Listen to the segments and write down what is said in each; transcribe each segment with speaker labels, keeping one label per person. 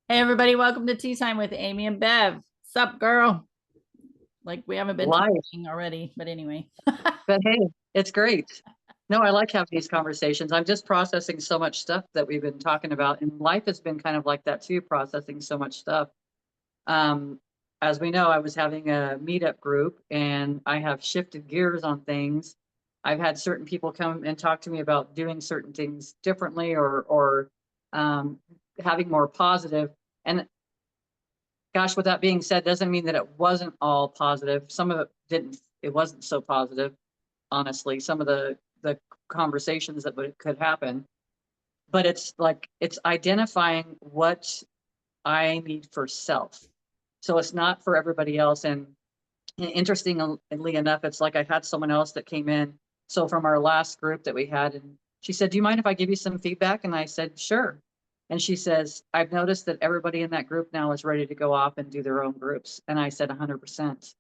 Speaker 1: Hey everybody, welcome to Tea Time with Amy and Bev. Sup, girl? Like we haven't been
Speaker 2: Life.
Speaker 1: talking already, but anyway.
Speaker 2: But hey, it's great. No, I like having these conversations. I'm just processing so much stuff that we've been talking about, and life has been kind of like that too, processing so much stuff. Um, as we know, I was having a meetup group, and I have shifted gears on things. I've had certain people come and talk to me about doing certain things differently, or um, having more positive. And gosh, with that being said, doesn't mean that it wasn't all positive. Some of it didn't. It wasn't so positive, honestly. Some of the conversations that could happen, but it's like it's identifying what I need for self. So it's not for everybody else. And interestingly enough, it's like I had someone else that came in. So from our last group that we had, and she said, "Do you mind if I give you some feedback?" And I said, "Sure." And she says, "I've noticed that everybody in that group now is ready to go off and do their own groups." And I said, 100%,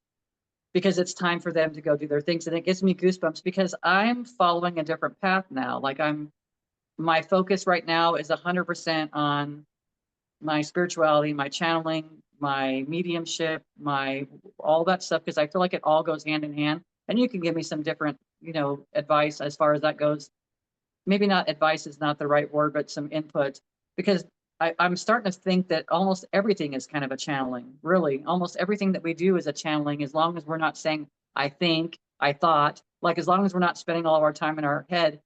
Speaker 2: because it's time for them to go do their things. And it gives me goosebumps because I'm following a different path now. My focus right now is 100% on my spirituality, my channeling, my mediumship, my all that stuff, because I feel like it all goes hand in hand. And you can give me some different, advice as far as that goes. Maybe not advice is not the right word, but some input, because I'm starting to think that almost everything is kind of a channeling. Really, almost everything that we do is a channeling, as long as we're not saying, I think, I thought, like as long as we're not spending all of our time in our head.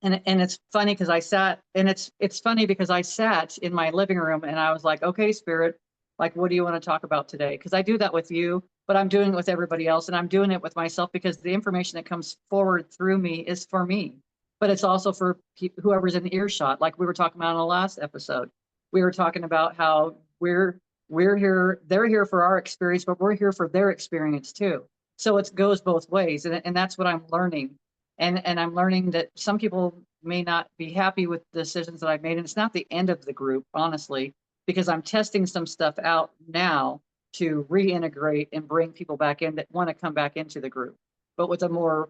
Speaker 2: And it's funny because I sat and it's funny because I sat in my living room and I was like, okay, spirit, like what do you want to talk about today? Because I do that with you, but I'm doing it with everybody else, and I'm doing it with myself because the information that comes forward through me is for me, but it's also for whoever's in earshot. Like we were talking about in the last episode, we were talking about how we're here, they're here for our experience, but we're here for their experience too. So it goes both ways, and that's what I'm learning. And I'm learning that some people may not be happy with the decisions that I've made. And it's not the end of the group, honestly, because I'm testing some stuff out now to reintegrate and bring people back in that want to come back into the group, but with a more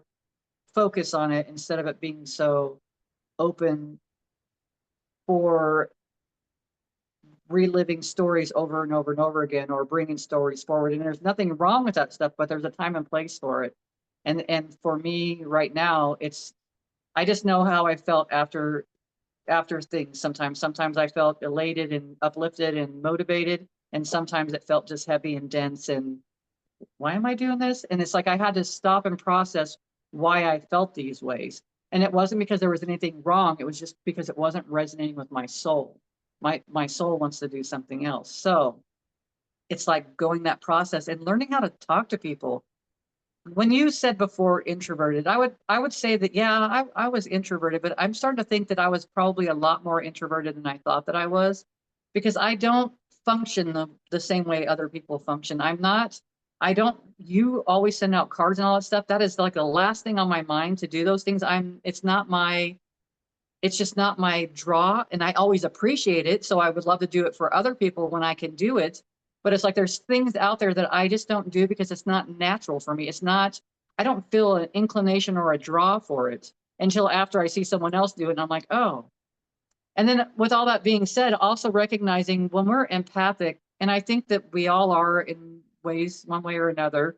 Speaker 2: focus on it instead of it being so open for reliving stories over and over and over again, or bringing stories forward. And there's nothing wrong with that stuff, but there's a time and place for it. And for me right now, it's I just know how I felt after things. Sometimes I felt elated and uplifted and motivated, and sometimes it felt just heavy and dense. And why am I doing this? And it's like I had to stop and process why I felt these ways. And it wasn't because there was anything wrong. It was just because it wasn't resonating with my soul. My soul wants to do something else. So it's like going that process and learning how to talk to people. When you said before introverted, I would say that yeah, I was introverted, but I'm starting to think that I was probably a lot more introverted than I thought that I was, because I don't function the same way other people function. I don't You always send out cards and all that stuff. That is like the last thing on my mind to do those things. It's just not my draw, and I always appreciate it. So I would love to do it for other people when I can do it. But it's like there's things out there that I just don't do because it's not natural for me. I don't feel an inclination or a draw for it until after I see someone else do it. And I'm like, oh. And then with all that being said, also recognizing when we're empathic, and I think that we all are in ways, one way or another,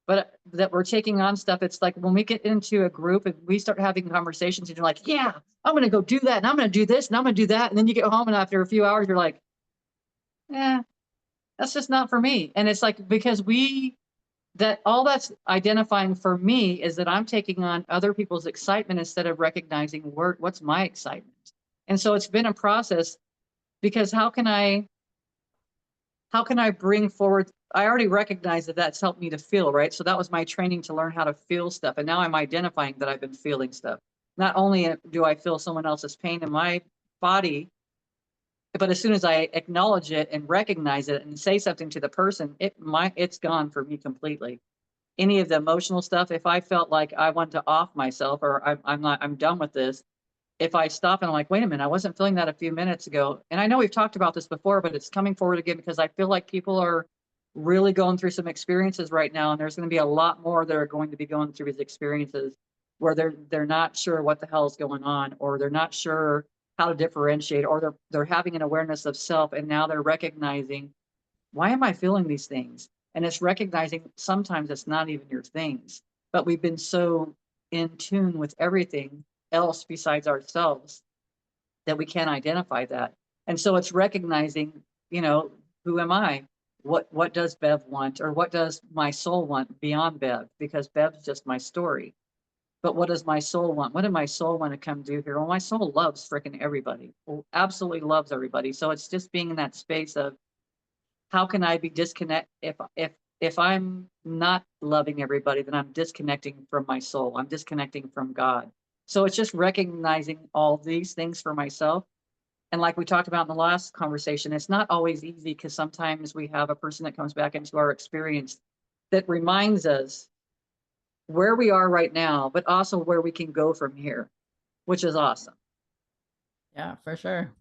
Speaker 2: but that we're taking on stuff. It's like when we get into a group and we start having conversations, and you're like, yeah, I'm going to go do that. And I'm going to do this and I'm going to do that. And then you get home, and after a few hours, you're like, yeah, that's just not for me. And it's like, because that all that's identifying for me is that I'm taking on other people's excitement instead of recognizing what's my excitement. And so it's been a process, because how can I bring forward? I already recognize that that's helped me to feel, right? So that was my training to learn how to feel stuff. And now I'm identifying that I've been feeling stuff. Not only do I feel someone else's pain in my body, but as soon as I acknowledge it and recognize it and say something to the person, it's gone for me completely. Any of the emotional stuff, if I felt like I want to off myself, or I'm done with this, if I stop and I'm like, wait a minute, I wasn't feeling that a few minutes ago. And I know we've talked about this before, but it's coming forward again because I feel like people are really going through some experiences right now. And there's going to be a lot more that are going to be going through these experiences where they're not sure what the hell is going on, or they're not sure how to differentiate, or they're having an awareness of self, and now they're recognizing, why am I feeling these things? And it's recognizing sometimes it's not even your things, but we've been so in tune with everything else besides ourselves that we can't identify that. And so it's recognizing, who am I? What does Bev want, or what does my soul want beyond Bev? Because Bev's just my story. But what does my soul want? What did my soul want to come do here? Well, my soul loves freaking everybody. Well, absolutely loves everybody. So it's just being in that space of, how can I be disconnect if I'm not loving everybody, then I'm disconnecting from my soul. I'm disconnecting from God. So it's just recognizing all these things for myself. And like we talked about in the last conversation, it's not always easy, because sometimes we have a person that comes back into our experience that reminds us where we are right now, but also where we can go from here, which is awesome.
Speaker 1: Yeah, for sure.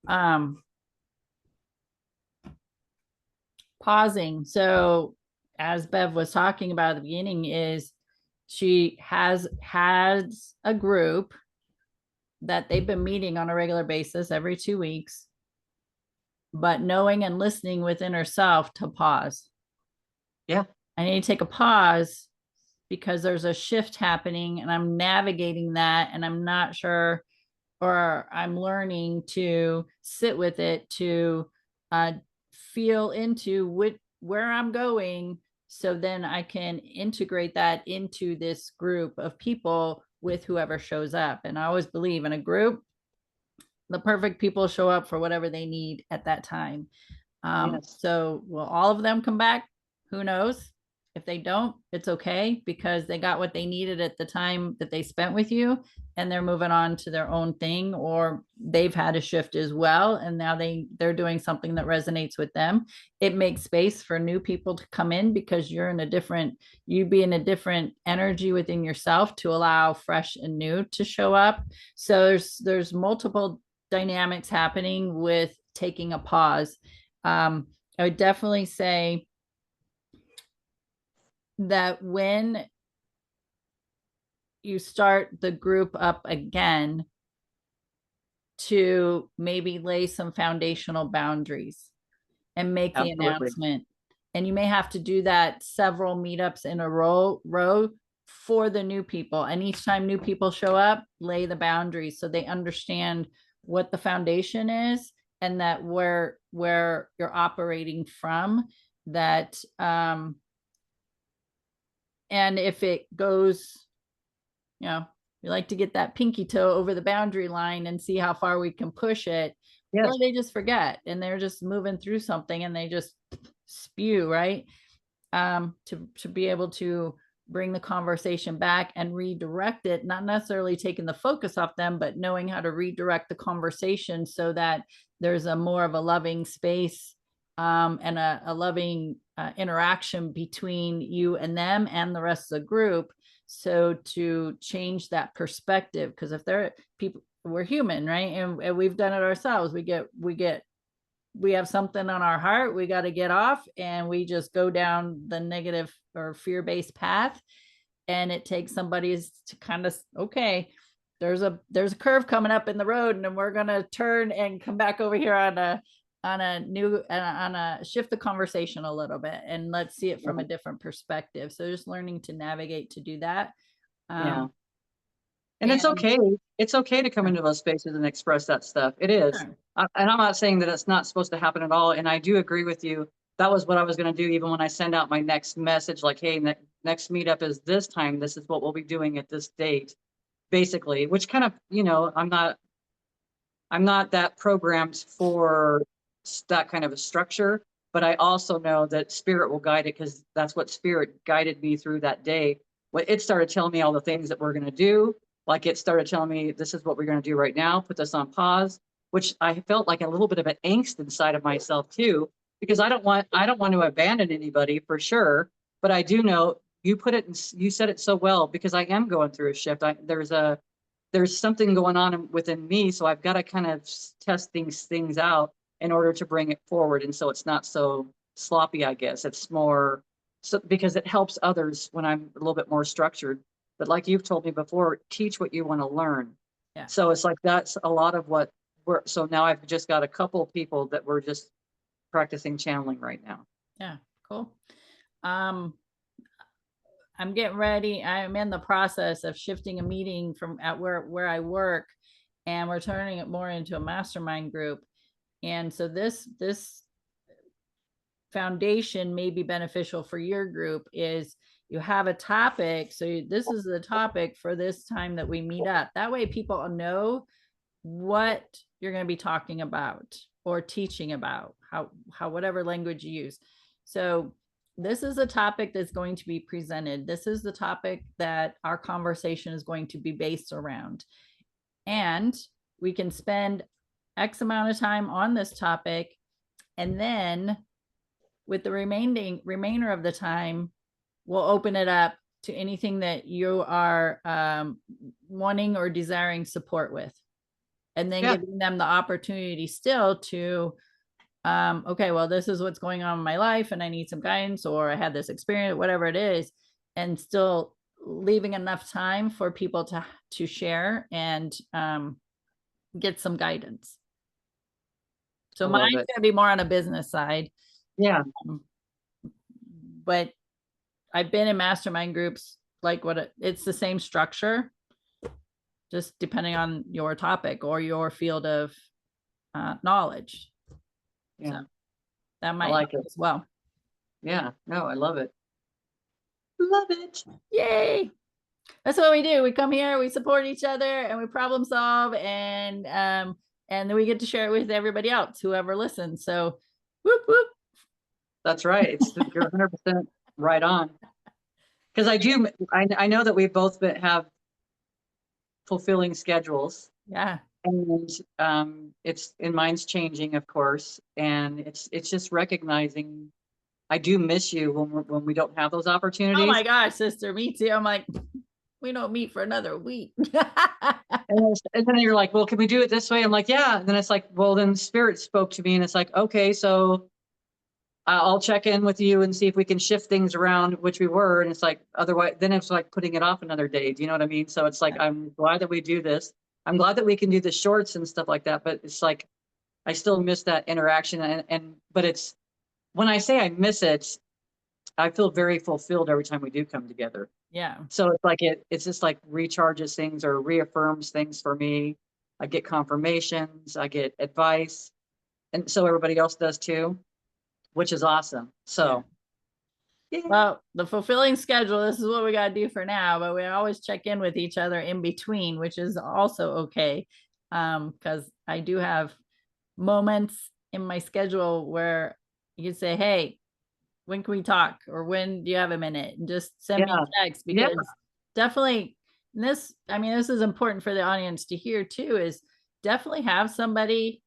Speaker 1: Um, Pausing. So as Bev was talking about at the beginning, is she has a group that they've been meeting on a regular basis every 2 weeks, but knowing and listening within herself to pause.
Speaker 2: Yeah.
Speaker 1: I need to take a pause because there's a shift happening and I'm navigating that, and I'm not sure, or I'm learning to sit with it, to feel into where I'm going, so then I can integrate that into this group of people with whoever shows up. And I always believe in a group, the perfect people show up for whatever they need at that time.
Speaker 2: Yes.
Speaker 1: So will all of them come back? Who knows? If they don't, it's okay, because they got what they needed at the time that they spent with you, and they're moving on to their own thing, or they've had a shift as well, and now they're doing something that resonates with them. It makes space for new people to come in, because you'd be in a different energy within yourself to allow fresh and new to show up. So there's multiple dynamics happening with taking a pause. I would definitely say that when you start the group up again, to maybe lay some foundational boundaries and make the
Speaker 2: Absolutely.
Speaker 1: announcement. And you may have to do that several meetups in a row for the new people. And each time new people show up, lay the boundaries so they understand what the foundation is, and that where you're operating from. That and if it goes, we like to get that pinky toe over the boundary line and see how far we can push it.
Speaker 2: Yes.
Speaker 1: Or they just forget and they're just moving through something and they just spew, right? To be able to bring the conversation back and redirect it, not necessarily taking the focus off them, but knowing how to redirect the conversation so that there's a more of a loving space, and a loving interaction between you and them and the rest of the group. So to change that perspective, because if they're people, we're human, right? And we've done it ourselves. We have something on our heart we got to get off, and we just go down the negative or fear-based path. And it takes somebody to kind of, okay, there's a curve coming up in the road, and then we're going to turn and come back over here on a shift the conversation a little bit, and let's see it from a different perspective. So just learning to navigate to do that.
Speaker 2: Yeah. And it's okay. It's okay to come into those spaces and express that stuff. It is.
Speaker 1: Sure.
Speaker 2: And I'm not saying that it's not supposed to happen at all. And I do agree with you. That was what I was going to do, even when I send out my next message, like, hey, next meetup is this time. This is what we'll be doing at this date, basically, which kind of, I'm not that programmed for that kind of a structure, but I also know that spirit will guide it, because that's what spirit guided me through that day. When it started telling me all the things that we're going to do, like it started telling me, this is what we're going to do right now, put this on pause, which I felt like a little bit of an angst inside of myself too, because I don't want to abandon anybody, for sure. But I do know you said it so well, because I am going through a shift. There's something going on within me. So I've got to kind of test things out in order to bring it forward. And so it's not so sloppy, I guess. It's more so because it helps others when I'm a little bit more structured. But like you've told me before, teach what you want to learn.
Speaker 1: Yeah.
Speaker 2: So it's like, that's a lot of what so now I've just got a couple people that we're just practicing channeling right now.
Speaker 1: Yeah. Cool. Um, I'm getting ready. I'm in the process of shifting a meeting from at where I work, and we're turning it more into a mastermind group. And so this foundation may be beneficial for your group is you have a topic. So this is the topic for this time that we meet up. That way people know what you're going to be talking about or teaching about, how whatever language you use. So this is a topic that's going to be presented. This is the topic that our conversation is going to be based around. And we can spend X amount of time on this topic. And then with the remainder of the time, we'll open it up to anything that you are wanting or desiring support with. And then
Speaker 2: Yeah.
Speaker 1: giving them the opportunity still to, okay, well, this is what's going on in my life and I need some guidance, or I had this experience, whatever it is, and still leaving enough time for people to share and get some guidance. So
Speaker 2: I love
Speaker 1: mine's
Speaker 2: it.
Speaker 1: going to be more on a business side,
Speaker 2: Yeah.
Speaker 1: but I've been in mastermind groups like it's the same structure, just depending on your topic or your field of knowledge.
Speaker 2: Yeah.
Speaker 1: So that
Speaker 2: I
Speaker 1: might
Speaker 2: like
Speaker 1: help
Speaker 2: it.
Speaker 1: as well.
Speaker 2: Yeah. No, I love it. Love it.
Speaker 1: Yay. That's what we do. We come here, we support each other, and we problem solve, and then we get to share it with everybody else, whoever listens. So whoop whoop.
Speaker 2: That's right. You're 100% right on. Because I know that we both have fulfilling schedules,
Speaker 1: Yeah.
Speaker 2: and it's, and mine's changing, of course, and it's just recognizing I do miss you when we don't have those
Speaker 1: Oh
Speaker 2: opportunities.
Speaker 1: my gosh, sister, me too. I'm like, we don't meet for another week.
Speaker 2: And then you're like, well, can we do it this way? I'm like, yeah. And then it's like, well, then Spirit spoke to me, and it's like, okay, so I'll check in with you and see if we can shift things around, which we were. And it's like, otherwise, then it's like putting it off another day. Do you know what I mean? So it's like, I'm glad that we do this. I'm glad that we can do the shorts and stuff like that. But it's like, I still miss that interaction. But it's, when I say I miss it, I feel very fulfilled every time we do come together.
Speaker 1: Yeah.
Speaker 2: So it's like, it's just like recharges things or reaffirms things for me. I get confirmations, I get advice. And so everybody else does too, which is awesome. So, yeah.
Speaker 1: Well, the fulfilling schedule, this is what we got to do for now, but we always check in with each other in between, which is also okay. Because I do have moments in my schedule where you can say, hey, when can we talk? Or when do you have a minute? And just send me
Speaker 2: Yeah.
Speaker 1: a text,
Speaker 2: Yeah.
Speaker 1: because definitely this, I mean, this is important for the audience to hear too, is definitely have somebody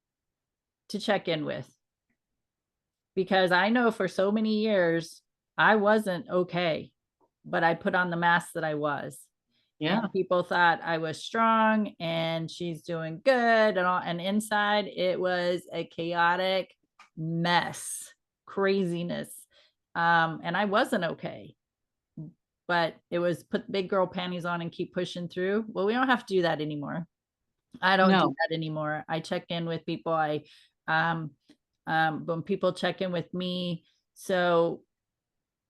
Speaker 1: to check in with. Because I know for so many years, I wasn't okay, but I put on the mask that I was.
Speaker 2: Yeah.
Speaker 1: And people thought I was strong and she's doing good and all. And inside it was a chaotic mess, craziness. And I wasn't okay, but it was put big girl panties on and keep pushing through. Well, we don't have to do that anymore. I don't do
Speaker 2: No.
Speaker 1: that anymore. I check in with people. Um, when people check in with me. So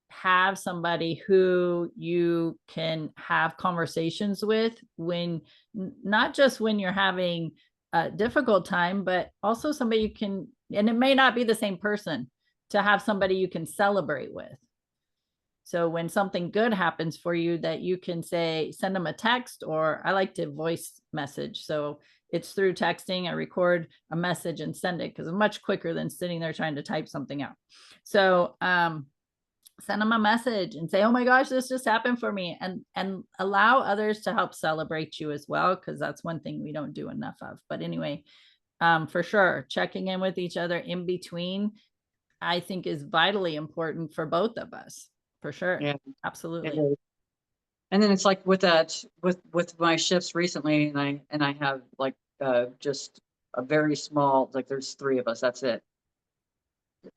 Speaker 1: have somebody who you can have conversations with when, not just when you're having a difficult time, but also somebody you can, and it may not be the same person, to have somebody you can celebrate with. So when something good happens for you, that you can say, send them a text, or I like to voice message. So it's through texting. I record a message and send it because it's much quicker than sitting there trying to type something out. So send them a message and say, oh my gosh, this just happened for me, and allow others to help celebrate you as well, because that's one thing we don't do enough of. But anyway, for sure, checking in with each other in between, I think, is vitally important for both of us, for sure.
Speaker 2: Yeah.
Speaker 1: Absolutely.
Speaker 2: And then it's like with that, with my shifts recently, and I have like just a very small, like there's 3 of us, that's it.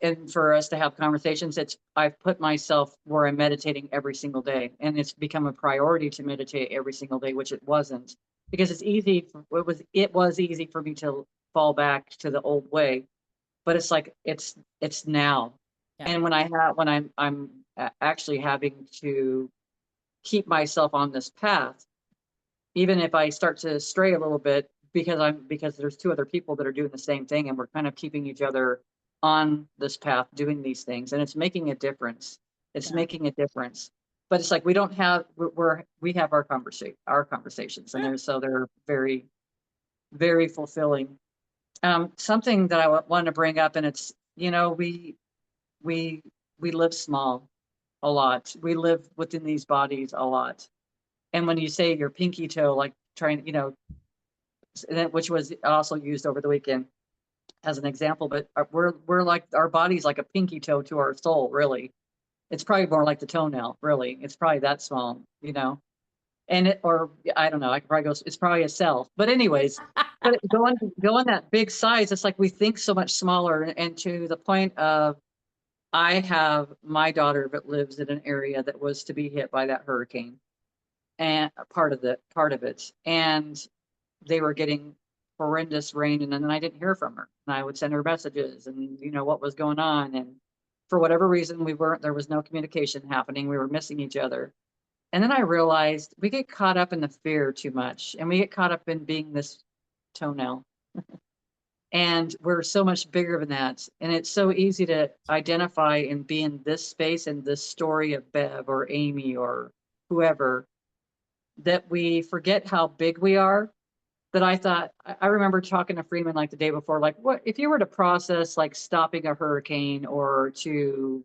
Speaker 2: And for us to have conversations, I've put myself where I'm meditating every single day, and it's become a priority to meditate every single day, which it wasn't. because it was easy for me to fall back to the old way, but it's like it's now.
Speaker 1: Yeah.
Speaker 2: And when I'm actually having to keep myself on this path, even if I start to stray a little bit, because there's two other people that are doing the same thing, and we're kind of keeping each other on this path doing these things, and it's making a difference. It's
Speaker 1: Yeah.
Speaker 2: making a difference. But it's like we don't have we have our conversations, and
Speaker 1: Yeah.
Speaker 2: they're very, very fulfilling. Something that I want to bring up, and it's, we we live small a lot. We live within these bodies a lot. And when you say your pinky toe, like trying, which was also used over the weekend as an example, but we're like, our body's like a pinky toe to our soul, really. It's probably more like the toenail, really. It's probably that small, and or I don't know, I could probably go, it's probably a cell. But anyways, but going that big size, it's like we think so much smaller, and to the point of, I have my daughter that lives in an area that was to be hit by that hurricane, and part of it. And they were getting horrendous rain, and then I didn't hear from her. And I would send her messages and what was going on. And for whatever reason, there was no communication happening. We were missing each other. And then I realized we get caught up in the fear too much, and we get caught up in being this toenail. And we're so much bigger than that. And it's so easy to identify and be in this space and this story of Bev or Amy or whoever, that we forget how big we are. That I remember talking to Freeman like the day before, like, what if you were to process like stopping a hurricane, or to,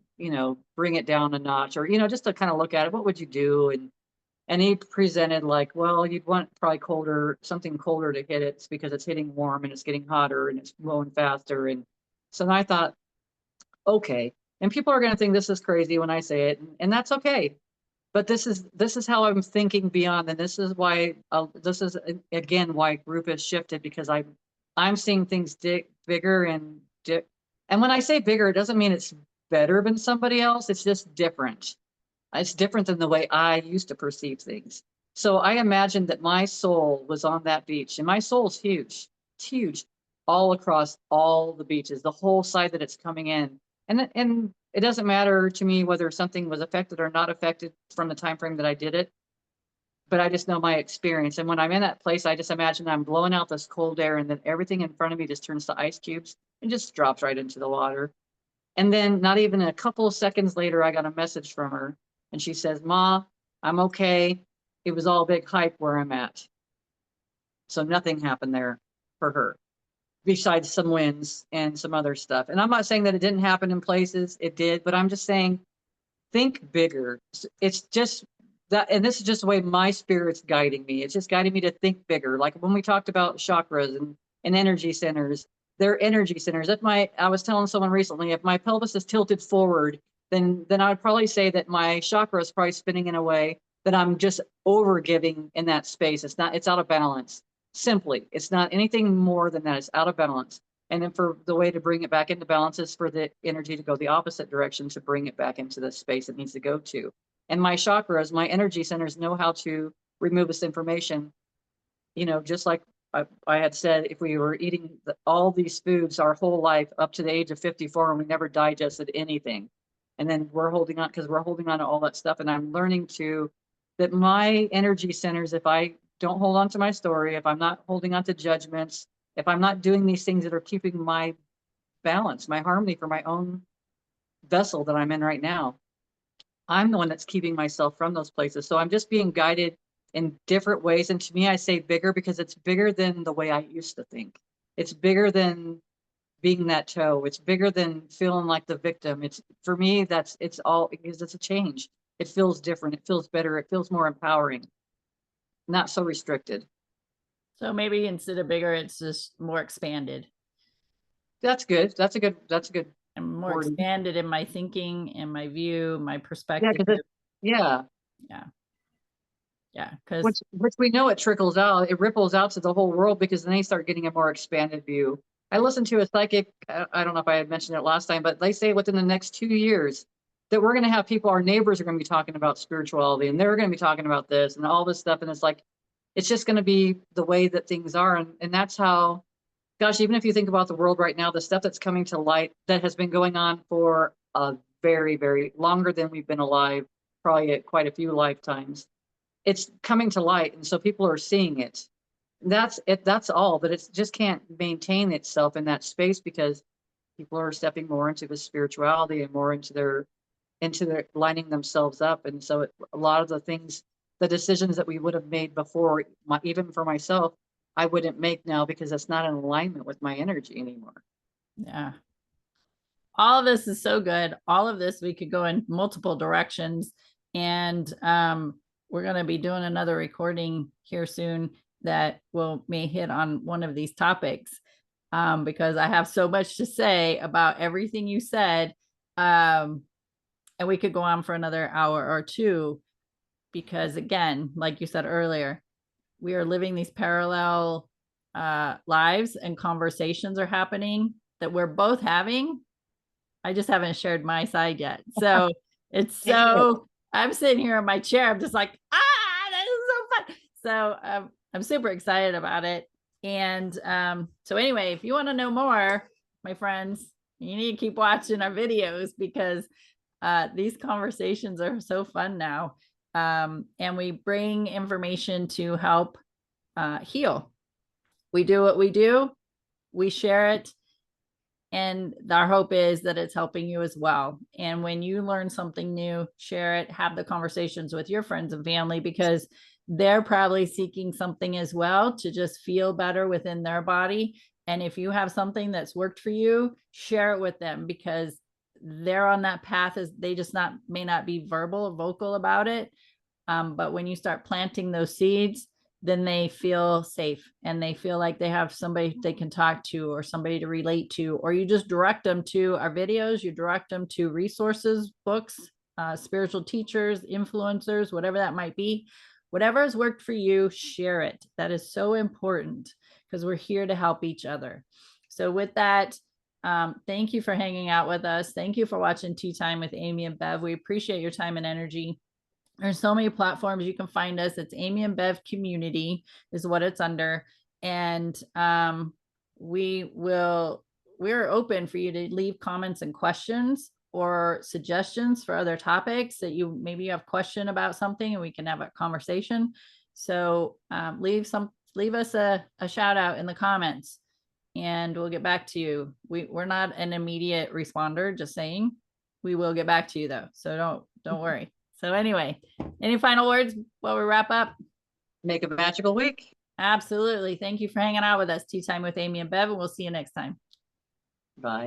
Speaker 2: bring it down a notch, or, just to kind of look at it, what would you do? And he presented like, well, you'd want probably something colder to hit it, because it's hitting warm and it's getting hotter and it's blowing faster. And so then I thought, okay, and people are going to think this is crazy when I say it, and that's okay. But this is how I'm thinking beyond, and this is why this is again why group has shifted, because I'm seeing things bigger and when I say bigger, it doesn't mean it's better than somebody else. It's just different. It's different than the way I used to perceive things. So I imagined that my soul was on that beach, and my soul's huge. It's huge, all across all the beaches, the whole side that it's coming in. And it doesn't matter to me whether something was affected or not affected from the time frame that I did it, but I just know my experience. And when I'm in that place, I just imagine I'm blowing out this cold air, and then everything in front of me just turns to ice cubes and just drops right into the water. And then not even a couple of seconds later, I got a message from her, and she says, "Ma, I'm okay. It was all big hype where I'm at." So nothing happened there for her, besides some winds and some other stuff. And I'm not saying that it didn't happen in places, it did, but I'm just saying, think bigger. It's just that, and this is just the way my spirit's guiding me. It's just guiding me to think bigger. Like when we talked about chakras and energy centers, they're energy centers. I was telling someone recently, if my pelvis is tilted forward, then I would probably say that my chakra is probably spinning in a way that I'm just over giving in that space. It's out of balance. Simply, it's not anything more than that. It's out of balance. And then for the way to bring it back into balance is for the energy to go the opposite direction, to bring it back into the space it needs to go to. And my chakras, my energy centers, know how to remove this information. Just like I had said, if we were eating all these foods our whole life up to the age of 54, and we never digested anything, and then we're holding on to all that stuff. And I'm learning that my energy centers, if I don't hold on to my story, if I'm not holding on to judgments, if I'm not doing these things that are keeping my balance, my harmony for my own vessel that I'm in right now, I'm the one that's keeping myself from those places. So I'm just being guided in different ways. And to me, I say bigger because it's bigger than the way I used to think. It's bigger than being that toe. It's bigger than feeling like the victim. It's, for me, it's all, because it's a change. It feels different. It feels better. It feels more empowering, not so restricted.
Speaker 1: So maybe instead of bigger, it's just more expanded.
Speaker 2: That's good. That's a good
Speaker 1: I'm more
Speaker 2: wording.
Speaker 1: expanded in my thinking and my view, my
Speaker 2: Yeah,
Speaker 1: perspective.
Speaker 2: yeah.
Speaker 1: Yeah. Yeah. Because
Speaker 2: Which we know it trickles out, it ripples out to the whole world, because then they start getting a more expanded view. I listened to a psychic, I don't know if I had mentioned it last time, but they say within the next 2 years that we're going to have people, our neighbors are going to be talking about spirituality, and they're going to be talking about this and all this stuff. And it's like, it's just going to be the way that things are. And that's how, gosh, even if you think about the world right now, the stuff that's coming to light that has been going on for a very, very longer than we've been alive, probably at quite a few lifetimes. It's coming to light. And so people are seeing it. That's it. That's all, but it just can't maintain itself in that space because people are stepping more into the spirituality and more into their lining themselves up. And so a lot of the things, the decisions that we would have made before, even for myself, I wouldn't make now because that's not in alignment with my energy anymore.
Speaker 1: Yeah. All of this is so good. All of this, we could go in multiple directions. And we're going to be doing another recording here soon that may hit on one of these topics because I have so much to say about everything you said. And we could go on for another hour or two because, again, like you said earlier, we are living these parallel lives and conversations are happening that we're both having. I just haven't shared my side yet. So it's so, I'm sitting here in my chair. I'm just like, that is so fun. So I'm super excited about it. And so anyway, if you want to know more, my friends, you need to keep watching our videos because these conversations are so fun now. And we bring information to help heal. We do what we do. We share it. And our hope is that it's helping you as well. And when you learn something new, share it, have the conversations with your friends and family because they're probably seeking something as well to just feel better within their body. And if you have something that's worked for you, share it with them because they're on that path as they just may not be verbal or vocal about it. But when you start planting those seeds, then they feel safe and they feel like they have somebody they can talk to or somebody to relate to, or you just direct them to our videos, you direct them to resources, books, spiritual teachers, influencers, whatever that might be. Whatever has worked for you, share it. That is so important because we're here to help each other. So with that, thank you for hanging out with us. Thank you for watching Tea Time with Amy and Bev. We appreciate your time and energy. There's so many platforms you can find us. It's Amy and Bev Community is what it's under. And we're open for you to leave comments and questions or suggestions for other topics that maybe you have a question about something and we can have a conversation. So leave us a shout out in the comments and we'll get back to you. We're not an immediate responder, just saying. We will get back to you though. So don't worry. So anyway, any final words while we wrap up?
Speaker 2: Make a magical week.
Speaker 1: Absolutely. Thank you for hanging out with us. Tea Time with Amy and Bev, and we'll see you next time.
Speaker 2: Bye.